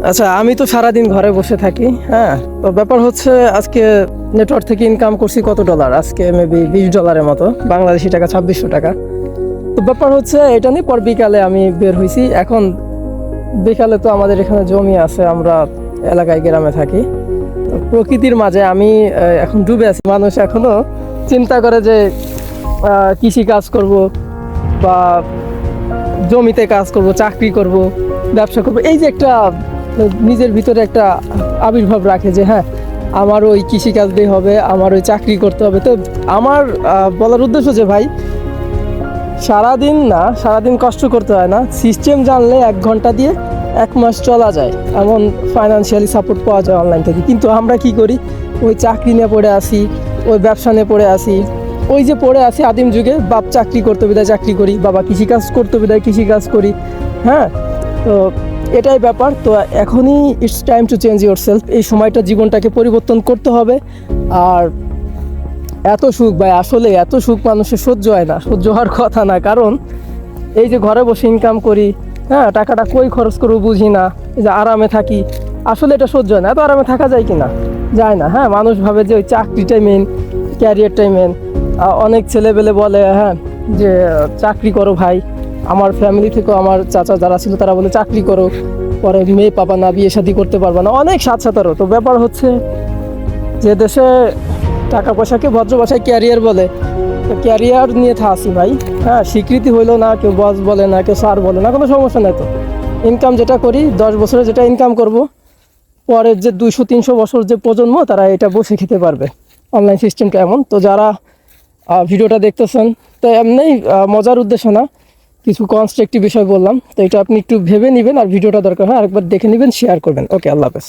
আচ্ছা, আমি তো সারাদিন ঘরে বসে থাকি। হ্যাঁ, তো ব্যাপার হচ্ছে আজকে নেটওয়ার্ক থেকে ইনকাম করছি কত ডলার, আজকে মেবি $20 মতো, বাংলাদেশি টাকা 2600 টাকা। তো ব্যাপার হচ্ছে এটা নিয়ে পর বিকালে আমি বের হয়েছি। এখন বিকালে তো আমাদের এখানে জমি আছে, আমরা এলাকায় গ্রামে থাকি। তো প্রকৃতির মাঝে আমি এখন ডুবে আছি। মানুষ এখনো চিন্তা করে যে কৃষি কাজ করব বা জমিতে কাজ করব, চাকরি করব, ব্যবসা করব, এই যে একটা নিজের ভিতরে একটা আবির্ভাব রাখে যে হ্যাঁ আমার ওই কৃষিকাজ দিয়ে হবে, আমার ওই চাকরি করতে হবে। তো আমার বলার উদ্দেশ্য যে ভাই সারাদিন কষ্ট করতে হয় না, সিস্টেম জানলে 1 ঘন্টা দিয়ে 1 মাস চলা যায়, এমন ফাইন্যান্সিয়ালি সাপোর্ট পাওয়া যায় অনলাইন থেকে। কিন্তু আমরা কি করি, ওই চাকরি নিয়ে পড়ে আসি, ওই ব্যবসা নিয়ে পড়ে আসি, ওই যে পড়ে আসি আদিম যুগে, বাপ চাকরি করতে বিদায় চাকরি করি, বাবা কৃষিকাজ করতে বিদায় কৃষিকাজ করি। হ্যাঁ, তো এটাই ব্যাপার। তো এখনই it's time to change your self. এই সময়টা জীবনটাকে পরিবর্তন করতে হবে। আর এত সুখ ভাই, আসলে এত সুখ মানুষের সহ্য হয় না, সহ্য হওয়ার কথা না। কারণ এই যে ঘরে বসে ইনকাম করি, হ্যাঁ, টাকাটা কই খরচ করবো বুঝি না, এই যে আরামে থাকি, আসলে এটা সহ্য হয় না। এত আরামে থাকা যায় কি না, যায় না। হ্যাঁ, মানুষ ভাবে যে ওই চাকরিটাই মেন, ক্যারিয়ারটাই মেন। অনেক ছেলেবেলে বলে হ্যাঁ যে চাকরি করো ভাই। আমার ফ্যামিলি থেকেও আমার চাচা যারা ছিল তারা বলে চাকরি করো, পরে মেয়ে পাবা না, বিয়ে শাদী করতে পারবা না, অনেক সাথে। তো ব্যাপার হচ্ছে যে দেশে টাকা পয়সাকে ভদ্র ভাষায় ক্যারিয়ার বলে, তো ক্যারিয়ার নিয়ে থাকি ভাই। হ্যাঁ, স্বীকৃতি হইলো না, কেউ বস বলে না, কেউ স্যার বলে না, কোনো সমস্যা নাই। তো ইনকাম যেটা করি 10 বছরে যেটা ইনকাম করব, পরের যে 200-300 বছর যে প্রজন্ম তারা এটা বসে খেতে পারবে। অনলাইন সিস্টেমটা এমন। তো যারা ভিডিওটা দেখতেছেন, তো এমনি মজার উদ্দেশ্য না, কিছু কনস্ট্রাকটিভ বিষয় বললাম, তো এটা আপনি একটু ভেবে নেবেন। আর ভিডিওটা দরকার হয় আরেকবার দেখে নেবেন, শেয়ার করবেন। ওকে, আল্লাহ হাফেজ।